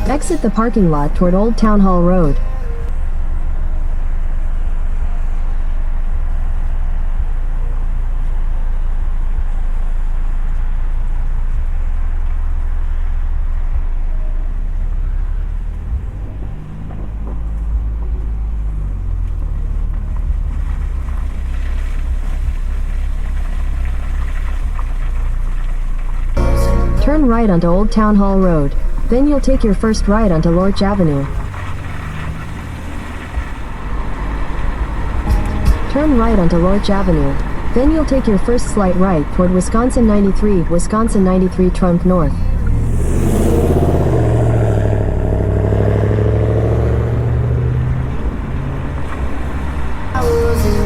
Exit the parking lot toward Old Town Hall Road. Turn right onto Old Town Hall Road. Then you'll take your first right onto Lorch Avenue. Turn right onto Lorch Avenue. Then you'll take your first slight right toward Wisconsin 93 Trunk North.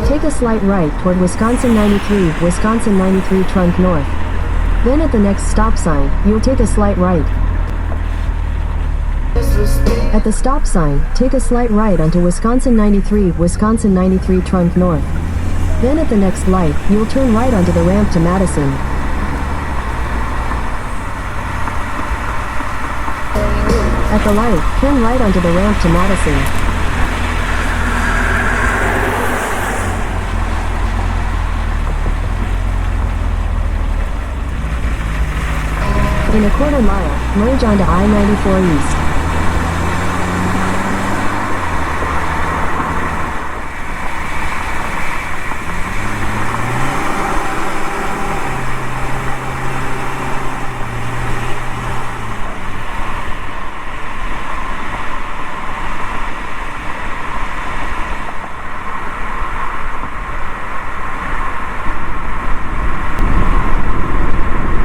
Take a slight right toward Wisconsin 93 Trunk North. Then at the next stop sign, you'll take a slight right. At the stop sign, take a slight right onto Wisconsin 93 Trunk North. Then at the next light, you'll turn right onto the ramp to Madison. At the light, turn right onto the ramp to Madison. In a quarter mile, merge onto I-94 East.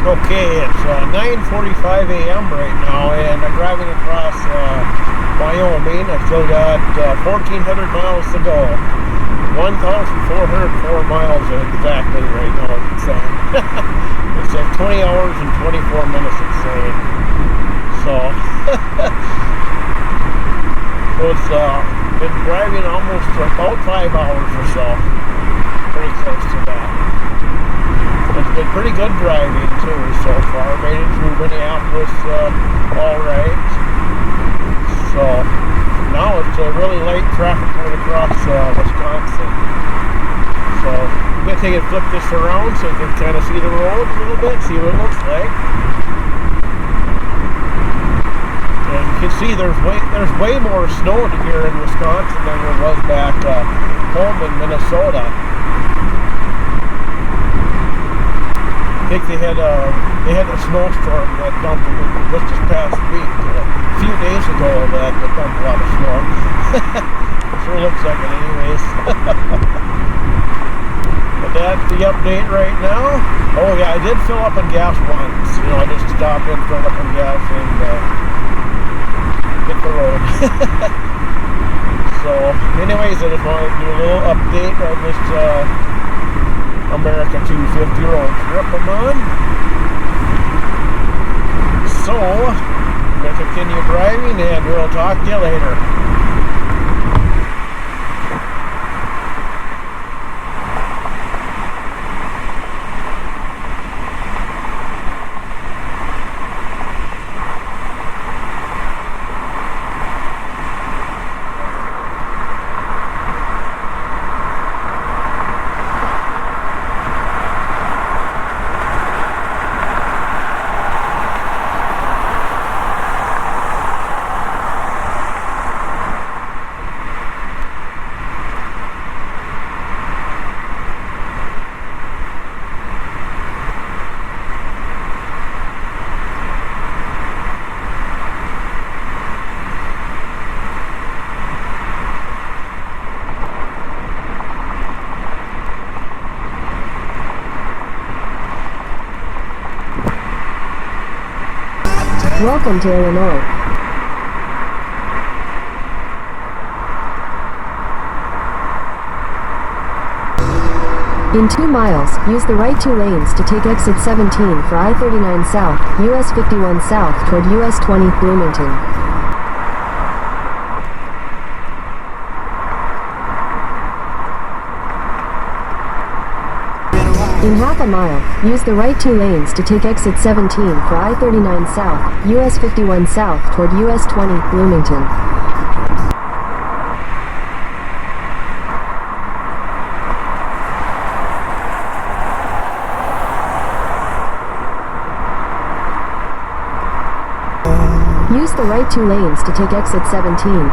Okay, it's 9:45 a.m. right now, and I'm driving across Wyoming. I've still got 1,400 miles to go. 1,404 miles exactly right now, it's saying. It's at 20 hours and 24 minutes, it's saying. So, it's been driving almost about 5 hours or so. Pretty close to that. It's been pretty good driving too so far. Made it through Minneapolis all right. So now it's really light traffic going across Wisconsin. So I'm gonna take and flip this around so you can kind of see the road a little bit, see what it looks like. And you can see there's way more snow here in Wisconsin than there was back home in Minnesota. I think they had a snowstorm that dumped just this past week, a few days ago, that dumped a lot of snow. It sure looks like it anyways. But that's the update right now. Oh yeah, I did fill up on gas once. You know, I just stopped in, filled up on gas, and hit the road. So anyways, I just wanted to do a little update on this America 250 road trip I'm on. So, I'm going to continue driving, and we'll talk to you later. Welcome to Illinois. In 2 miles, use the right 2 lanes to take exit 17 for I-39 South, US 51 South toward US 20 Bloomington. In half a mile, use the right 2 lanes to take exit 17 for I-39 South, US 51 South toward US 20, Bloomington. Use the right 2 lanes to take exit 17.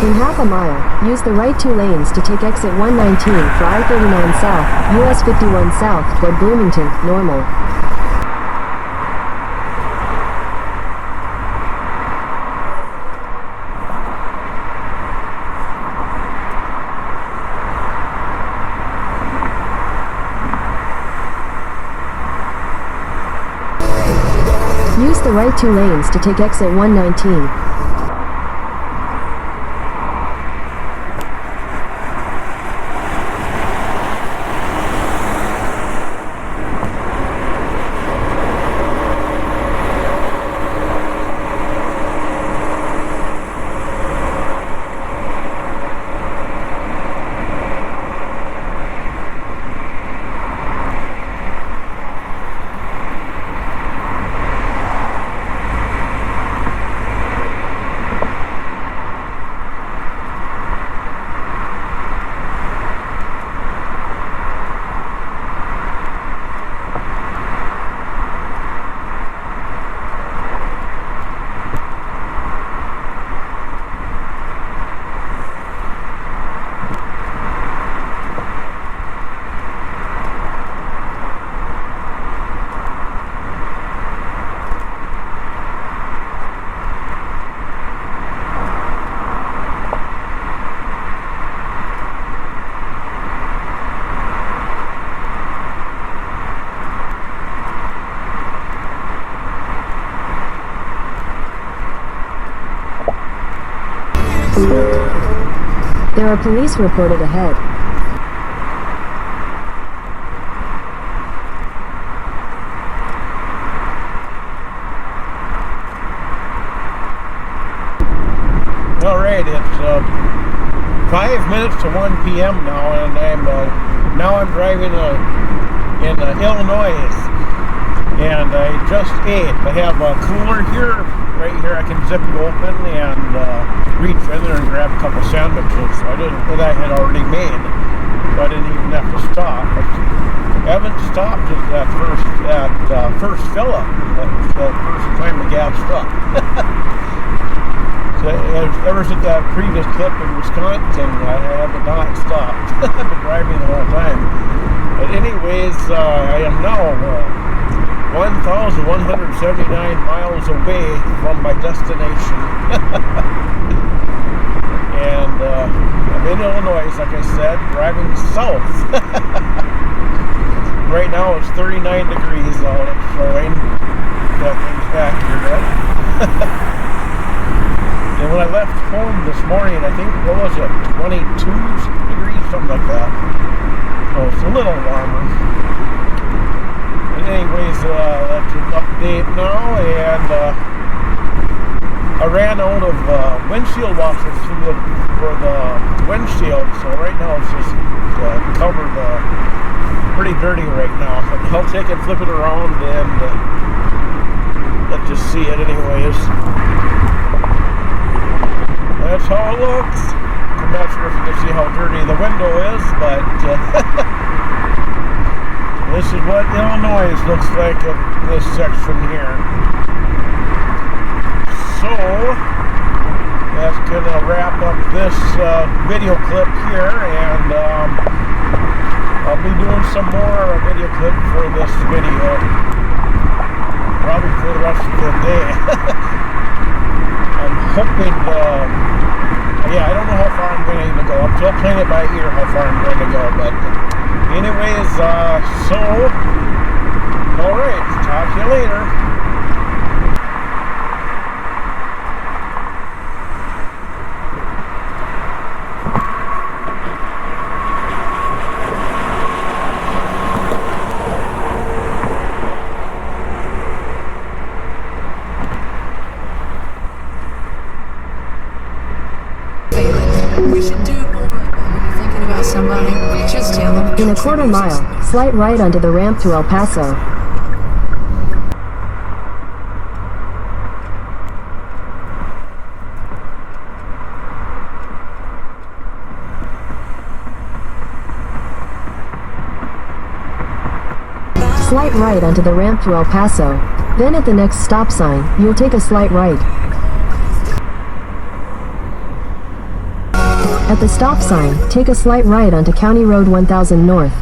In half a mile, use the right 2 lanes to take exit 119 for I-39 South, US 51 South toward Bloomington, normal. Use the right 2 lanes to take exit 119. There are police reported ahead. All right, it's 5 minutes to 1 p.m. now, and I'm driving in Illinois, and I just ate. I have a cooler here. Right here, I can zip it open and reach in there and grab a couple sandwiches. That I had already made, so I didn't even have to stop. I haven't stopped at that first fill up. That's the first time the gas stopped. So, ever since that previous clip in Wisconsin, I have not stopped. I've been driving the whole time. But anyways, I am now 1,179 miles away from my destination. And I'm in Illinois, like I said, driving south. Right now it's 39 degrees out. It's showing. That thing's accurate. And when I left home this morning, I think, what was it, 22 degrees, something like that. So it's a little warmer. But anyways, that's an update now, and I ran out of windshield washers for the windshield, so right now it's just covered, pretty dirty right now. But I'll take it, flip it around, and let's just see it anyways. That's how it looks. I'm not sure if you can see how dirty the window is, but this is what Illinois looks like in this section here. So that's going to wrap up this video clip here, and I'll be doing some more video clip for this video, probably for the rest of the day. I'm Yeah, I don't know how far I'm going to even go. I'm still playing it by ear how far I'm going to go. But anyways, alright, talk to you later. We should do more. When you're thinking about somebody, just tell them. In a quarter mile, slight right onto the ramp to El Paso. Slight right onto the ramp to El Paso. Then at the next stop sign, you'll take a slight right. At the stop sign, take a slight right onto County Road 1000 North.